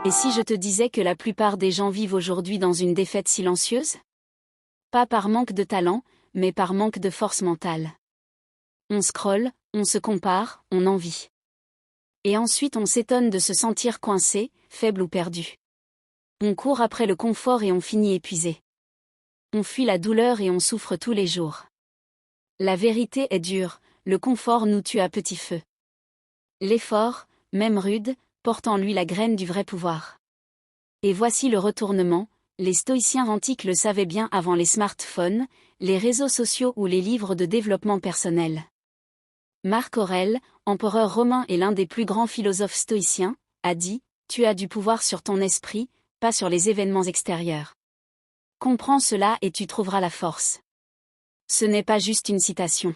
Et si je te disais que la plupart des gens vivent aujourd'hui dans une défaite silencieuse? Pas par manque de talent, mais par manque de force mentale. On scrolle, on se compare, on envie. Et ensuite on s'étonne de se sentir coincé, faible ou perdu. On court après le confort et on finit épuisé. On fuit la douleur et on souffre tous les jours. La vérité est dure, le confort nous tue à petit feu. L'effort, même rude, porte en lui la graine du vrai pouvoir. Et voici le retournement, les stoïciens antiques le savaient bien avant les smartphones, les réseaux sociaux ou les livres de développement personnel. Marc Aurèle, empereur romain et l'un des plus grands philosophes stoïciens, a dit « Tu as du pouvoir sur ton esprit, pas sur les événements extérieurs. Comprends cela et tu trouveras la force. » Ce n'est pas juste une citation.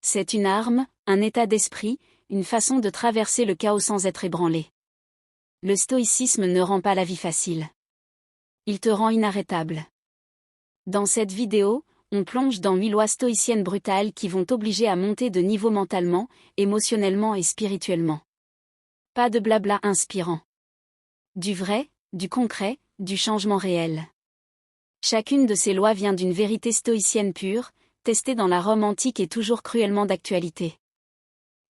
C'est une arme, un état d'esprit, une façon de traverser le chaos sans être ébranlé. Le stoïcisme ne rend pas la vie facile. Il te rend inarrêtable. Dans cette vidéo, on plonge dans 8 lois stoïciennes brutales qui vont t'obliger à monter de niveau mentalement, émotionnellement et spirituellement. Pas de blabla inspirant. Du vrai, du concret, du changement réel. Chacune de ces lois vient d'une vérité stoïcienne pure, testée dans la Rome antique et toujours cruellement d'actualité.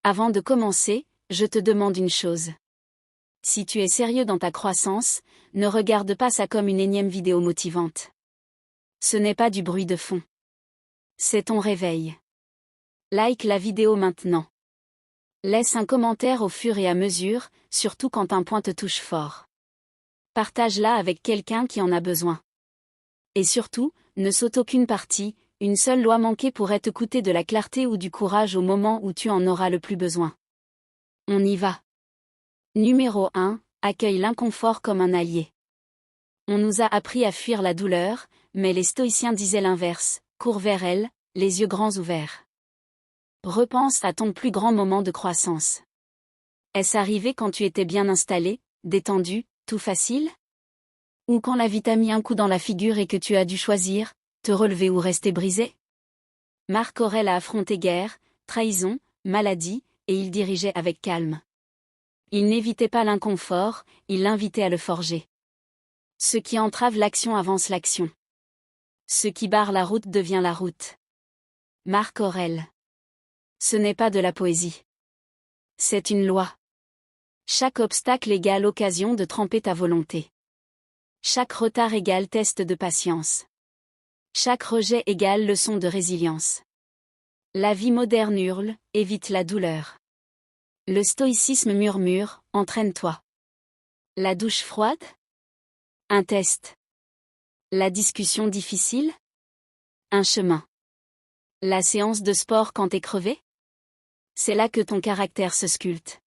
Avant de commencer, je te demande une chose. Si tu es sérieux dans ta croissance, ne regarde pas ça comme une énième vidéo motivante. Ce n'est pas du bruit de fond. C'est ton réveil. Like la vidéo maintenant. Laisse un commentaire au fur et à mesure, surtout quand un point te touche fort. Partage-la avec quelqu'un qui en a besoin. Et surtout, ne saute aucune partie, une seule loi manquée pourrait te coûter de la clarté ou du courage au moment où tu en auras le plus besoin. On y va. Numéro 1, accueille l'inconfort comme un allié. On nous a appris à fuir la douleur, mais les stoïciens disaient l'inverse, cours vers elle, les yeux grands ouverts. Repense à ton plus grand moment de croissance. Est-ce arrivé quand tu étais bien installé, détendu, tout facile? Ou quand la vie t'a mis un coup dans la figure et que tu as dû choisir, te relever ou rester brisé? Marc Aurèle a affronté guerre, trahison, maladie, et il dirigeait avec calme. Il n'évitait pas l'inconfort, il l'invitait à le forger. Ce qui entrave l'action avance l'action. Ce qui barre la route devient la route. Marc Aurèle. Ce n'est pas de la poésie. C'est une loi. Chaque obstacle égale occasion de tremper ta volonté. Chaque retard égale test de patience. Chaque rejet égale leçon de résilience. La vie moderne hurle, évite la douleur. Le stoïcisme murmure, entraîne-toi. La douche froide? Un test. La discussion difficile? Un chemin. La séance de sport quand t'es crevé? C'est là que ton caractère se sculpte.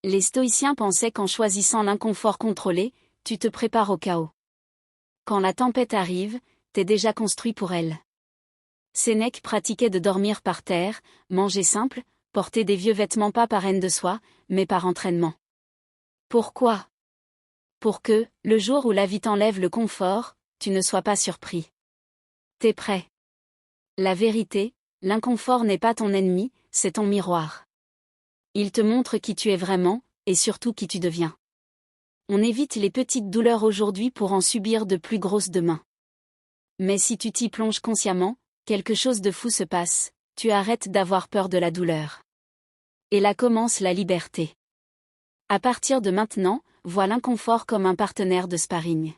Les stoïciens pensaient qu'en choisissant l'inconfort contrôlé, tu te prépares au chaos. Quand la tempête arrive, t'es déjà construit pour elle. Sénèque pratiquait de dormir par terre, manger simple, porter des vieux vêtements pas par haine de soi, mais par entraînement. Pourquoi? Pour que, le jour où la vie t'enlève le confort, tu ne sois pas surpris. T'es prêt. La vérité, l'inconfort n'est pas ton ennemi, c'est ton miroir. Il te montre qui tu es vraiment, et surtout qui tu deviens. On évite les petites douleurs aujourd'hui pour en subir de plus grosses demain. Mais si tu t'y plonges consciemment, quelque chose de fou se passe, tu arrêtes d'avoir peur de la douleur. Et là commence la liberté. À partir de maintenant, vois l'inconfort comme un partenaire de sparring.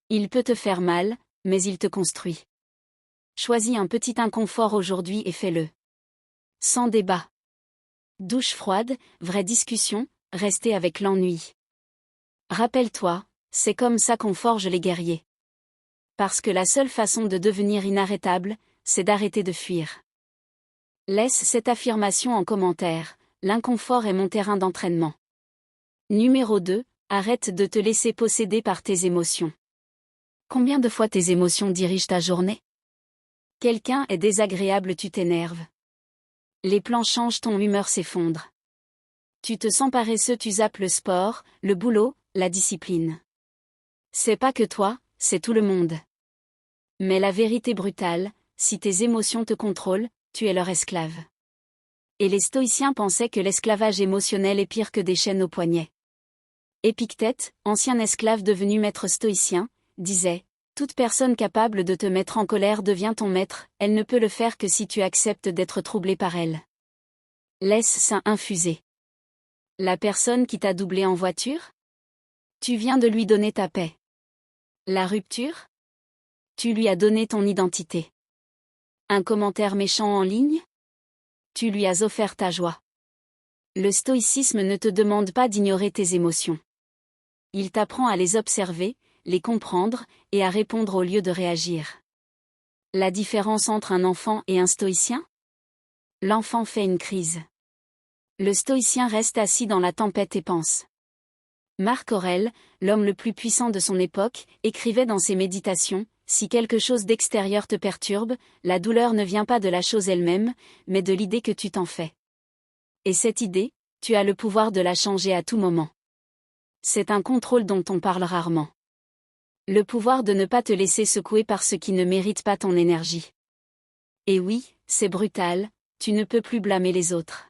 Il peut te faire mal, mais il te construit. Choisis un petit inconfort aujourd'hui et fais-le. Sans débat. Douche froide, vraie discussion, rester avec l'ennui. Rappelle-toi, c'est comme ça qu'on forge les guerriers. Parce que la seule façon de devenir inarrêtable, c'est d'arrêter de fuir. Laisse cette affirmation en commentaire, l'inconfort est mon terrain d'entraînement. Numéro 2, arrête de te laisser posséder par tes émotions. Combien de fois tes émotions dirigent ta journée? Quelqu'un est désagréable, tu t'énerves. Les plans changent, ton humeur s'effondre. Tu te sens paresseux, tu zappes le sport, le boulot, la discipline. C'est pas que toi, c'est tout le monde. Mais la vérité brutale, si tes émotions te contrôlent, tu es leur esclave. Et les stoïciens pensaient que l'esclavage émotionnel est pire que des chaînes aux poignets. Épictète, ancien esclave devenu maître stoïcien, disait « Toute personne capable de te mettre en colère devient ton maître, elle ne peut le faire que si tu acceptes d'être troublé par elle. » Laisse ça infuser. La personne qui t'a doublé en voiture? Tu viens de lui donner ta paix. La rupture? Tu lui as donné ton identité. Un commentaire méchant en ligne? Tu lui as offert ta joie. Le stoïcisme ne te demande pas d'ignorer tes émotions. Il t'apprend à les observer, les comprendre, et à répondre au lieu de réagir. La différence entre un enfant et un stoïcien? L'enfant fait une crise. Le stoïcien reste assis dans la tempête et pense. Marc Aurèle, l'homme le plus puissant de son époque, écrivait dans ses méditations « Si quelque chose d'extérieur te perturbe, la douleur ne vient pas de la chose elle-même, mais de l'idée que tu t'en fais. Et cette idée, tu as le pouvoir de la changer à tout moment. » C'est un contrôle dont on parle rarement. Le pouvoir de ne pas te laisser secouer par ce qui ne mérite pas ton énergie. Et oui, c'est brutal, tu ne peux plus blâmer les autres.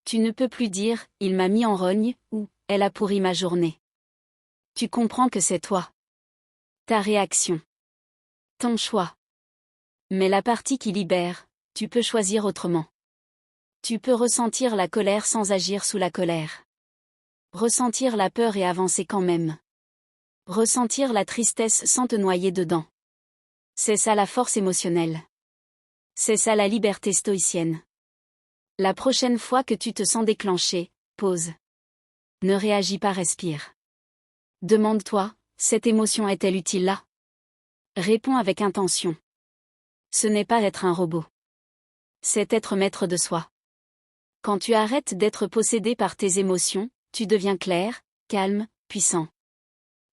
Tu ne peux plus dire « il m'a mis en rogne » ou « elle a pourri ma journée ». Tu comprends que c'est toi. Ta réaction. Ton choix. Mais la partie qui libère, tu peux choisir autrement. Tu peux ressentir la colère sans agir sous la colère. Ressentir la peur et avancer quand même. Ressentir la tristesse sans te noyer dedans. C'est ça la force émotionnelle. C'est ça la liberté stoïcienne. La prochaine fois que tu te sens déclenché, pause. Ne réagis pas, respire. Demande-toi, cette émotion est-elle utile là? Réponds avec intention. Ce n'est pas être un robot. C'est être maître de soi. Quand tu arrêtes d'être possédé par tes émotions, tu deviens clair, calme, puissant.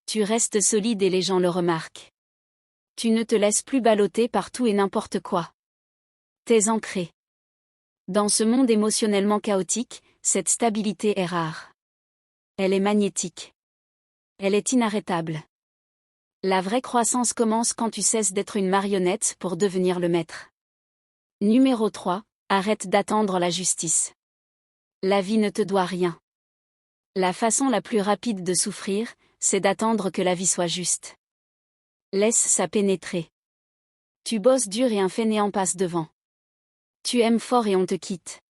Tu restes solide et les gens le remarquent. Tu ne te laisses plus balloter par tout et n'importe quoi. T'es ancré. Dans ce monde émotionnellement chaotique, cette stabilité est rare. Elle est magnétique. Elle est inarrêtable. La vraie croissance commence quand tu cesses d'être une marionnette pour devenir le maître. Numéro 3, arrête d'attendre la justice. La vie ne te doit rien. La façon la plus rapide de souffrir, c'est d'attendre que la vie soit juste. Laisse ça pénétrer. Tu bosses dur et un fainéant passe devant. Tu aimes fort et on te quitte.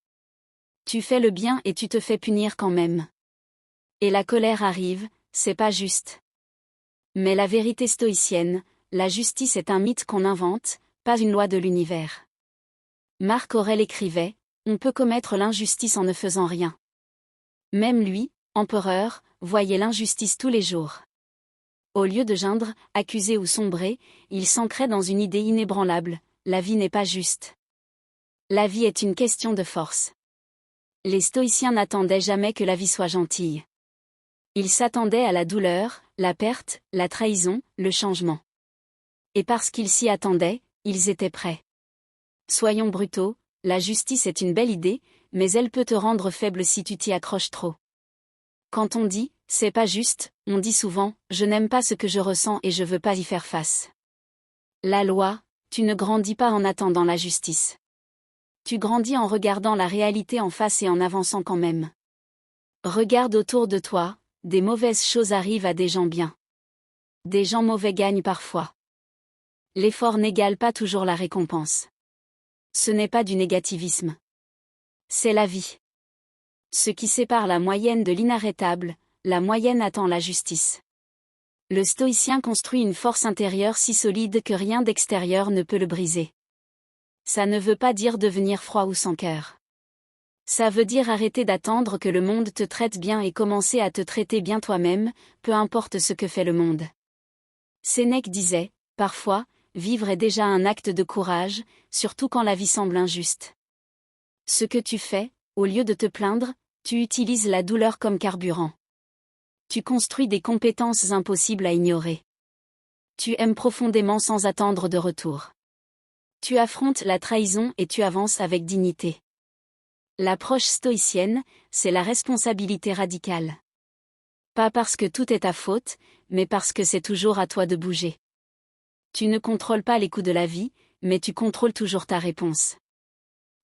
Tu fais le bien et tu te fais punir quand même. Et la colère arrive, c'est pas juste. Mais la vérité stoïcienne, la justice est un mythe qu'on invente, pas une loi de l'univers. Marc Aurèle écrivait, on peut commettre l'injustice en ne faisant rien. Même lui, empereur, voyait l'injustice tous les jours. Au lieu de geindre, accuser ou sombrer, il s'ancrait dans une idée inébranlable, la vie n'est pas juste. La vie est une question de force. Les stoïciens n'attendaient jamais que la vie soit gentille. Ils s'attendaient à la douleur, la perte, la trahison, le changement. Et parce qu'ils s'y attendaient, ils étaient prêts. Soyons brutaux, la justice est une belle idée, mais elle peut te rendre faible si tu t'y accroches trop. Quand on dit « c'est pas juste », on dit souvent « je n'aime pas ce que je ressens et je veux pas y faire face ». La loi, tu ne grandis pas en attendant la justice. Tu grandis en regardant la réalité en face et en avançant quand même. Regarde autour de toi, des mauvaises choses arrivent à des gens bien. Des gens mauvais gagnent parfois. L'effort n'égale pas toujours la récompense. Ce n'est pas du négativisme. C'est la vie. Ce qui sépare la moyenne de l'inarrêtable, la moyenne attend la justice. Le stoïcien construit une force intérieure si solide que rien d'extérieur ne peut le briser. Ça ne veut pas dire devenir froid ou sans cœur. Ça veut dire arrêter d'attendre que le monde te traite bien et commencer à te traiter bien toi-même, peu importe ce que fait le monde. Sénèque disait, parfois, vivre est déjà un acte de courage, surtout quand la vie semble injuste. Ce que tu fais, au lieu de te plaindre, tu utilises la douleur comme carburant. Tu construis des compétences impossibles à ignorer. Tu aimes profondément sans attendre de retour. Tu affrontes la trahison et tu avances avec dignité. L'approche stoïcienne, c'est la responsabilité radicale. Pas parce que tout est ta faute, mais parce que c'est toujours à toi de bouger. Tu ne contrôles pas les coups de la vie, mais tu contrôles toujours ta réponse.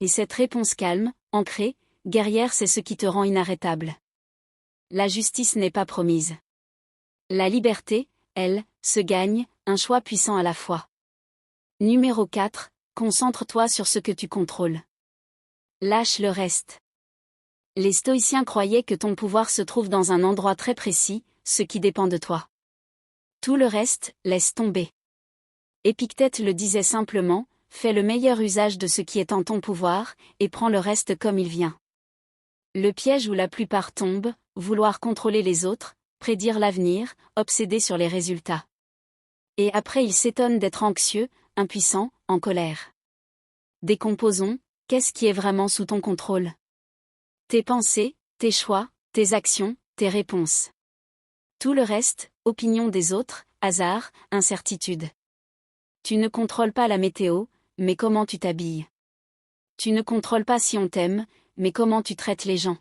Et cette réponse calme, ancrée, guerrière, c'est ce qui te rend inarrêtable. La justice n'est pas promise. La liberté, elle, se gagne, un choix puissant à la fois. Numéro 4. Concentre-toi sur ce que tu contrôles. Lâche le reste. Les stoïciens croyaient que ton pouvoir se trouve dans un endroit très précis, ce qui dépend de toi. Tout le reste, laisse tomber. Épictète le disait simplement, fais le meilleur usage de ce qui est en ton pouvoir, et prends le reste comme il vient. Le piège où la plupart tombent, vouloir contrôler les autres, prédire l'avenir, obséder sur les résultats. Et après ils s'étonnent d'être anxieux, impuissants, en colère. Décomposons, qu'est-ce qui est vraiment sous ton contrôle? Tes pensées, tes choix, tes actions, tes réponses. Tout le reste, opinion des autres, hasard, incertitude. Tu ne contrôles pas la météo, mais comment tu t'habilles. Tu ne contrôles pas si on t'aime, mais comment tu traites les gens.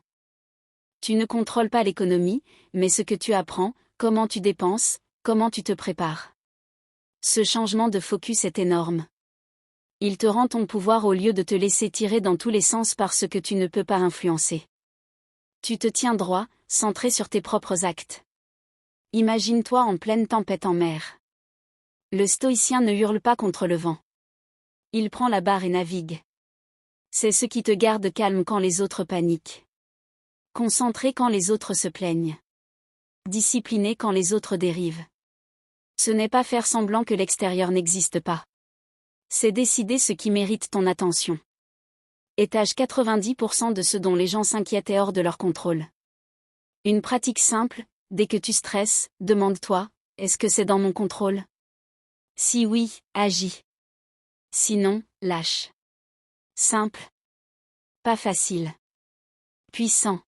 Tu ne contrôles pas l'économie, mais ce que tu apprends, comment tu dépenses, comment tu te prépares. Ce changement de focus est énorme. Il te rend ton pouvoir au lieu de te laisser tirer dans tous les sens par ce que tu ne peux pas influencer. Tu te tiens droit, centré sur tes propres actes. Imagine-toi en pleine tempête en mer. Le stoïcien ne hurle pas contre le vent. Il prend la barre et navigue. C'est ce qui te garde calme quand les autres paniquent. Concentré quand les autres se plaignent. Discipliné quand les autres dérivent. Ce n'est pas faire semblant que l'extérieur n'existe pas. C'est décider ce qui mérite ton attention. Étage 90% de ce dont les gens s'inquiètent est hors de leur contrôle. Une pratique simple, dès que tu stresses, demande-toi, est-ce que c'est dans mon contrôle? Si oui, agis. Sinon, lâche. Simple. Pas facile. Puissant.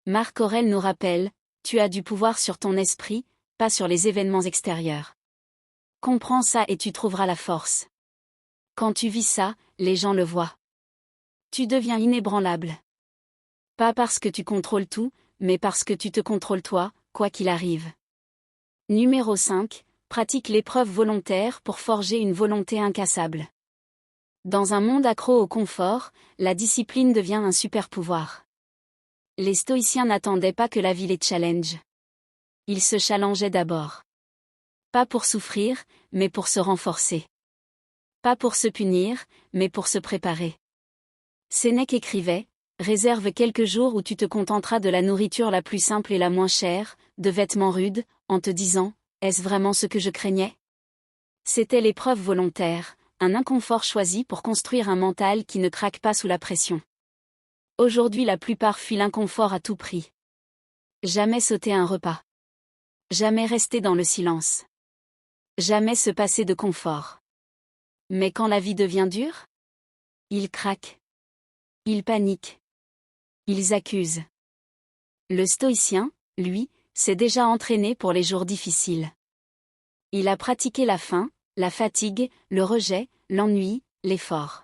Marc Aurèle nous rappelle, tu as du pouvoir sur ton esprit, pas sur les événements extérieurs. Comprends ça et tu trouveras la force. Quand tu vis ça, les gens le voient. Tu deviens inébranlable. Pas parce que tu contrôles tout, mais parce que tu te contrôles toi, quoi qu'il arrive. Numéro 5. Pratique l'épreuve volontaire pour forger une volonté incassable. Dans un monde accro au confort, la discipline devient un super pouvoir. Les stoïciens n'attendaient pas que la vie les challenge. Ils se challengeaient d'abord. Pas pour souffrir, mais pour se renforcer. Pas pour se punir, mais pour se préparer. Sénèque écrivait, réserve quelques jours où tu te contenteras de la nourriture la plus simple et la moins chère, de vêtements rudes, en te disant, est-ce vraiment ce que je craignais? C'était l'épreuve volontaire, un inconfort choisi pour construire un mental qui ne craque pas sous la pression. Aujourd'hui la plupart fuient l'inconfort à tout prix. Jamais sauter un repas. Jamais rester dans le silence. Jamais se passer de confort. Mais quand la vie devient dure, ils craquent. Ils paniquent. Ils accusent. Le stoïcien, lui, s'est déjà entraîné pour les jours difficiles. Il a pratiqué la faim, la fatigue, le rejet, l'ennui, l'effort.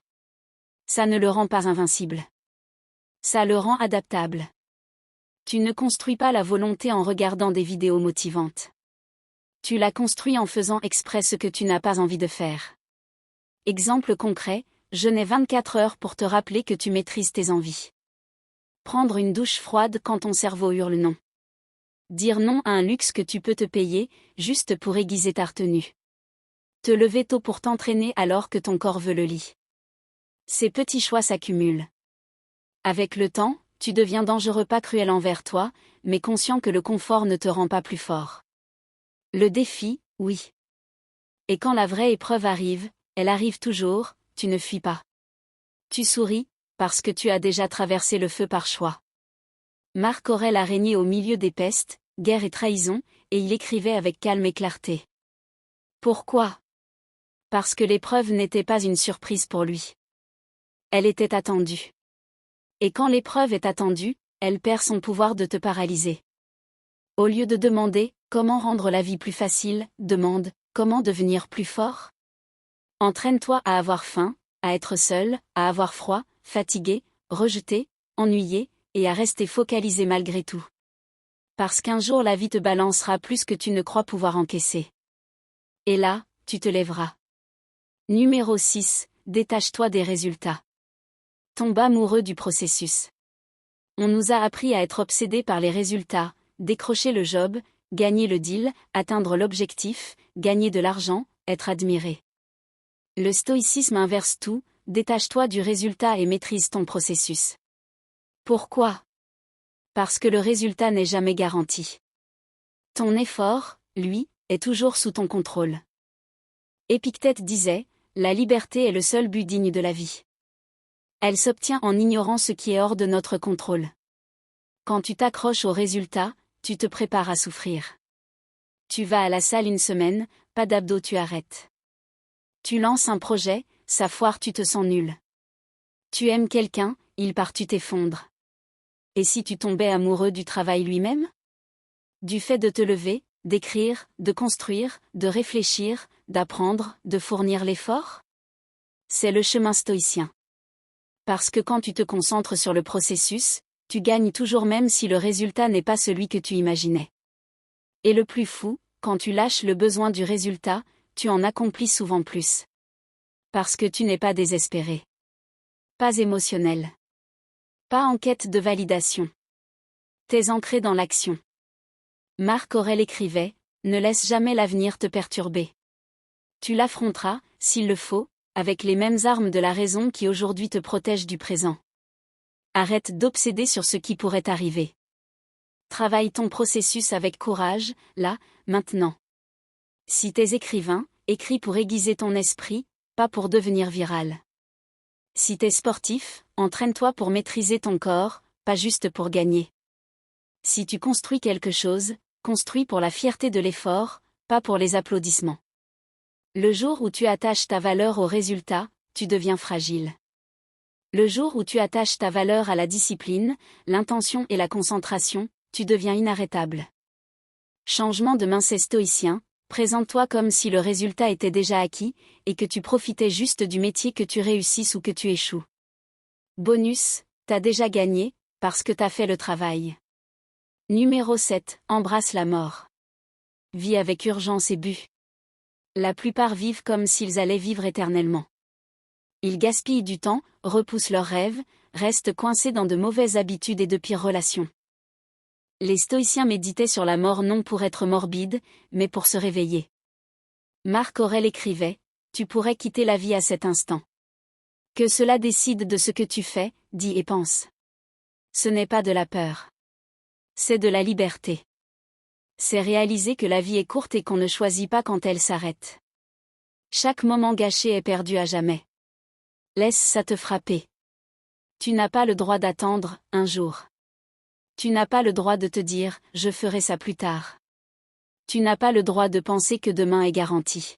Ça ne le rend pas invincible. Ça le rend adaptable. Tu ne construis pas la volonté en regardant des vidéos motivantes. Tu la construis en faisant exprès ce que tu n'as pas envie de faire. Exemple concret, jeûner 24 heures pour te rappeler que tu maîtrises tes envies. Prendre une douche froide quand ton cerveau hurle non. Dire non à un luxe que tu peux te payer, juste pour aiguiser ta retenue. Te lever tôt pour t'entraîner alors que ton corps veut le lit. Ces petits choix s'accumulent. Avec le temps, tu deviens dangereux, pas cruel envers toi, mais conscient que le confort ne te rend pas plus fort. Le défi, oui. Et quand la vraie épreuve arrive, elle arrive toujours, tu ne fuis pas. Tu souris, parce que tu as déjà traversé le feu par choix. Marc Aurèle a régné au milieu des pestes, guerres et trahisons, et il écrivait avec calme et clarté. Pourquoi? Parce que l'épreuve n'était pas une surprise pour lui. Elle était attendue. Et quand l'épreuve est attendue, elle perd son pouvoir de te paralyser. Au lieu de demander « Comment rendre la vie plus facile ?», demande « Comment devenir plus fort ?» Entraîne-toi à avoir faim, à être seul, à avoir froid, fatigué, rejeté, ennuyé, et à rester focalisé malgré tout. Parce qu'un jour la vie te balancera plus que tu ne crois pouvoir encaisser. Et là, tu te lèveras. Numéro 6. Détache-toi des résultats. Tombe amoureux du processus. On nous a appris à être obsédés par les résultats, décrocher le job, gagner le deal, atteindre l'objectif, gagner de l'argent, être admiré. Le stoïcisme inverse tout, détache-toi du résultat et maîtrise ton processus. Pourquoi? Parce que le résultat n'est jamais garanti. Ton effort, lui, est toujours sous ton contrôle. Épictète disait, la liberté est le seul but digne de la vie. Elle s'obtient en ignorant ce qui est hors de notre contrôle. Quand tu t'accroches au résultat, tu te prépares à souffrir. Tu vas à la salle une semaine, pas d'abdos, tu arrêtes. Tu lances un projet, ça foire, tu te sens nul. Tu aimes quelqu'un, il part, tu t'effondres. Et si tu tombais amoureux du travail lui-même? Du fait de te lever, d'écrire, de construire, de réfléchir, d'apprendre, de fournir l'effort? C'est le chemin stoïcien. Parce que quand tu te concentres sur le processus, tu gagnes toujours même si le résultat n'est pas celui que tu imaginais. Et le plus fou, quand tu lâches le besoin du résultat, tu en accomplis souvent plus. Parce que tu n'es pas désespéré. Pas émotionnel. Pas en quête de validation. T'es ancré dans l'action. Marc Aurèle écrivait, ne laisse jamais l'avenir te perturber. Tu l'affronteras, s'il le faut, avec les mêmes armes de la raison qui aujourd'hui te protègent du présent. Arrête d'obséder sur ce qui pourrait arriver. Travaille ton processus avec courage, là, maintenant. Si t'es écrivain, écris pour aiguiser ton esprit, pas pour devenir viral. Si t'es sportif, entraîne-toi pour maîtriser ton corps, pas juste pour gagner. Si tu construis quelque chose, construis pour la fierté de l'effort, pas pour les applaudissements. Le jour où tu attaches ta valeur au résultat, tu deviens fragile. Le jour où tu attaches ta valeur à la discipline, l'intention et la concentration, tu deviens inarrêtable. Changement de mindset stoïcien, présente-toi comme si le résultat était déjà acquis, et que tu profitais juste du métier que tu réussisses ou que tu échoues. Bonus, t'as déjà gagné, parce que t'as fait le travail. Numéro 7, embrasse la mort. Vis avec urgence et but. La plupart vivent comme s'ils allaient vivre éternellement. Ils gaspillent du temps, repoussent leurs rêves, restent coincés dans de mauvaises habitudes et de pires relations. Les stoïciens méditaient sur la mort non pour être morbides, mais pour se réveiller. Marc Aurèle écrivait, « Tu pourrais quitter la vie à cet instant. Que cela décide de ce que tu fais, dis et pense. Ce n'est pas de la peur. C'est de la liberté. C'est réaliser que la vie est courte et qu'on ne choisit pas quand elle s'arrête. Chaque moment gâché est perdu à jamais. Laisse ça te frapper. Tu n'as pas le droit d'attendre, un jour. Tu n'as pas le droit de te dire, je ferai ça plus tard. Tu n'as pas le droit de penser que demain est garanti.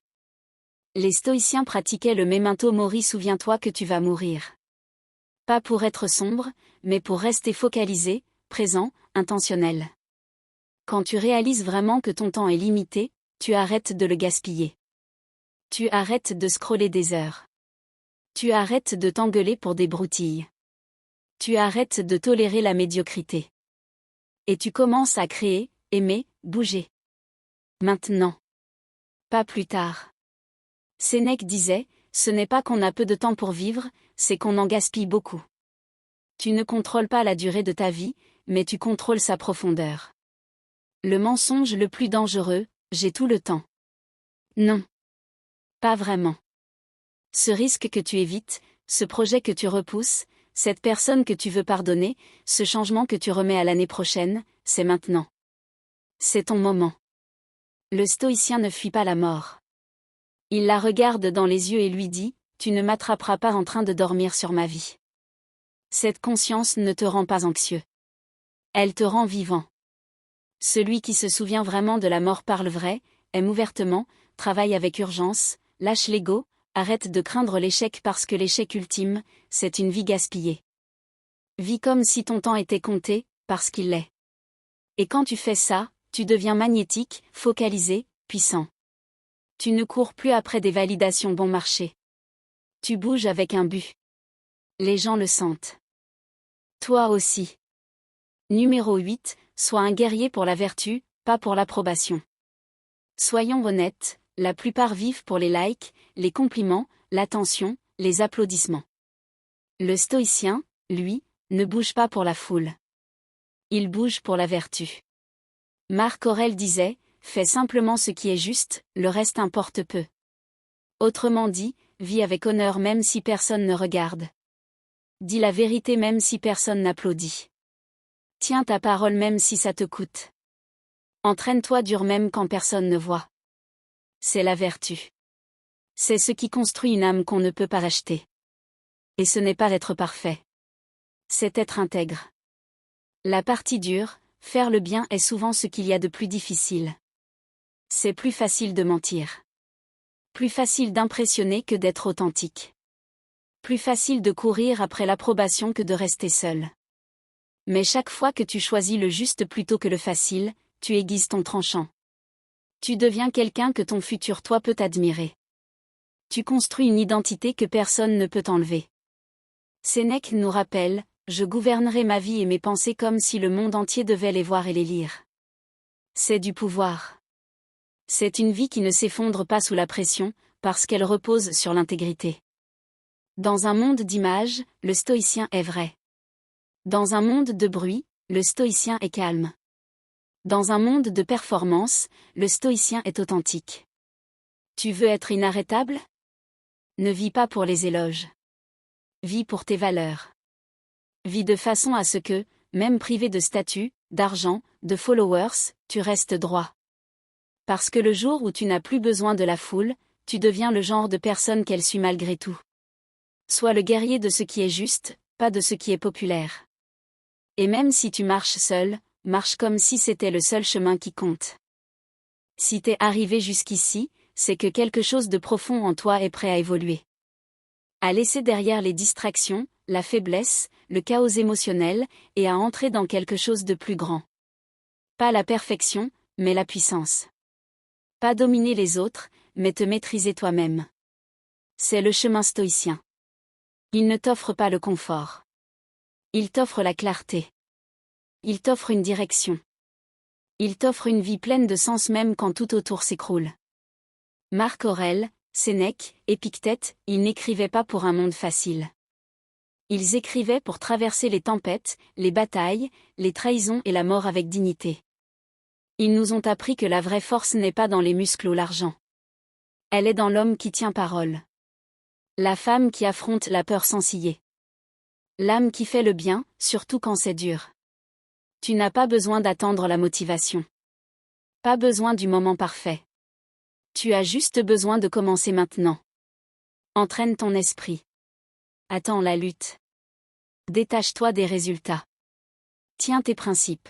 Les stoïciens pratiquaient le memento mori, souviens-toi que tu vas mourir. Pas pour être sombre, mais pour rester focalisé, présent, intentionnel. Quand tu réalises vraiment que ton temps est limité, tu arrêtes de le gaspiller. Tu arrêtes de scroller des heures. Tu arrêtes de t'engueuler pour des broutilles. Tu arrêtes de tolérer la médiocrité. Et tu commences à créer, aimer, bouger. Maintenant. Pas plus tard. Sénèque disait, ce n'est pas qu'on a peu de temps pour vivre, c'est qu'on en gaspille beaucoup. Tu ne contrôles pas la durée de ta vie, mais tu contrôles sa profondeur. Le mensonge le plus dangereux, j'ai tout le temps. Non. Pas vraiment. Ce risque que tu évites, ce projet que tu repousses, cette personne que tu veux pardonner, ce changement que tu remets à l'année prochaine, c'est maintenant. C'est ton moment. Le stoïcien ne fuit pas la mort. Il la regarde dans les yeux et lui dit, tu ne m'attraperas pas en train de dormir sur ma vie. Cette conscience ne te rend pas anxieux. Elle te rend vivant. Celui qui se souvient vraiment de la mort parle vrai, aime ouvertement, travaille avec urgence, lâche l'ego, arrête de craindre l'échec parce que l'échec ultime, c'est une vie gaspillée. Vis comme si ton temps était compté, parce qu'il l'est. Et quand tu fais ça, tu deviens magnétique, focalisé, puissant. Tu ne cours plus après des validations bon marché. Tu bouges avec un but. Les gens le sentent. Toi aussi. Numéro 8, sois un guerrier pour la vertu, pas pour l'approbation. Soyons honnêtes, la plupart vivent pour les likes, les compliments, l'attention, les applaudissements. Le stoïcien, lui, ne bouge pas pour la foule. Il bouge pour la vertu. Marc Aurèle disait, fais simplement ce qui est juste, le reste importe peu. Autrement dit, vis avec honneur même si personne ne regarde. Dis la vérité même si personne n'applaudit. Tiens ta parole même si ça te coûte. Entraîne-toi dur même quand personne ne voit. C'est la vertu. C'est ce qui construit une âme qu'on ne peut pas racheter. Et ce n'est pas être parfait. C'est être intègre. La partie dure, faire le bien est souvent ce qu'il y a de plus difficile. C'est plus facile de mentir. Plus facile d'impressionner que d'être authentique. Plus facile de courir après l'approbation que de rester seul. Mais chaque fois que tu choisis le juste plutôt que le facile, tu aiguises ton tranchant. Tu deviens quelqu'un que ton futur toi peut admirer. Tu construis une identité que personne ne peut enlever. Sénèque nous rappelle, je gouvernerai ma vie et mes pensées comme si le monde entier devait les voir et les lire. C'est du pouvoir. C'est une vie qui ne s'effondre pas sous la pression, parce qu'elle repose sur l'intégrité. Dans un monde d'images, le stoïcien est vrai. Dans un monde de bruit, le stoïcien est calme. Dans un monde de performance, le stoïcien est authentique. Tu veux être inarrêtable? Ne vis pas pour les éloges. Vis pour tes valeurs. Vis de façon à ce que, même privé de statut, d'argent, de followers, tu restes droit. Parce que le jour où tu n'as plus besoin de la foule, tu deviens le genre de personne qu'elle suit malgré tout. Sois le guerrier de ce qui est juste, pas de ce qui est populaire. Et même si tu marches seul, marche comme si c'était le seul chemin qui compte. Si t'es arrivé jusqu'ici, c'est que quelque chose de profond en toi est prêt à évoluer. À laisser derrière les distractions, la faiblesse, le chaos émotionnel, et à entrer dans quelque chose de plus grand. Pas la perfection, mais la puissance. Pas dominer les autres, mais te maîtriser toi-même. C'est le chemin stoïcien. Il ne t'offre pas le confort. Il t'offre la clarté. Il t'offre une direction. Il t'offre une vie pleine de sens même quand tout autour s'écroule. Marc Aurèle, Sénèque, Épictète, ils n'écrivaient pas pour un monde facile. Ils écrivaient pour traverser les tempêtes, les batailles, les trahisons et la mort avec dignité. Ils nous ont appris que la vraie force n'est pas dans les muscles ou l'argent. Elle est dans l'homme qui tient parole. La femme qui affronte la peur sans ciller. L'âme qui fait le bien, surtout quand c'est dur. Tu n'as pas besoin d'attendre la motivation. Pas besoin du moment parfait. Tu as juste besoin de commencer maintenant. Entraîne ton esprit. Attends la lutte. Détache-toi des résultats. Tiens tes principes.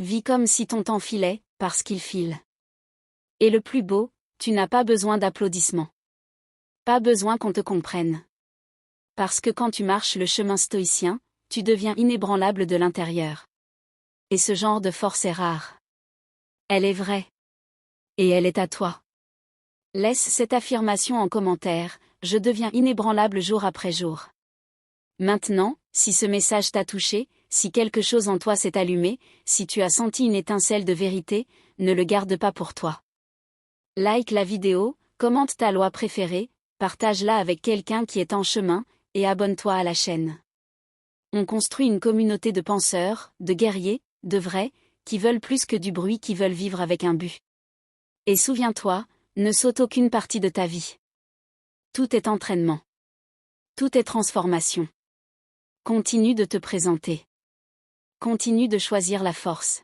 Vis comme si ton temps filait, parce qu'il file. Et le plus beau, tu n'as pas besoin d'applaudissements. Pas besoin qu'on te comprenne. Parce que quand tu marches le chemin stoïcien, tu deviens inébranlable de l'intérieur. Et ce genre de force est rare. Elle est vraie. Et elle est à toi. Laisse cette affirmation en commentaire, je deviens inébranlable jour après jour. Maintenant, si ce message t'a touché, si quelque chose en toi s'est allumé, si tu as senti une étincelle de vérité, ne le garde pas pour toi. Like la vidéo, commente ta loi préférée, partage-la avec quelqu'un qui est en chemin, et abonne-toi à la chaîne. On construit une communauté de penseurs, de guerriers, de vrais, qui veulent plus que du bruit, qui veulent vivre avec un but. Et souviens-toi, ne saute aucune partie de ta vie. Tout est entraînement. Tout est transformation. Continue de te présenter. Continue de choisir la force.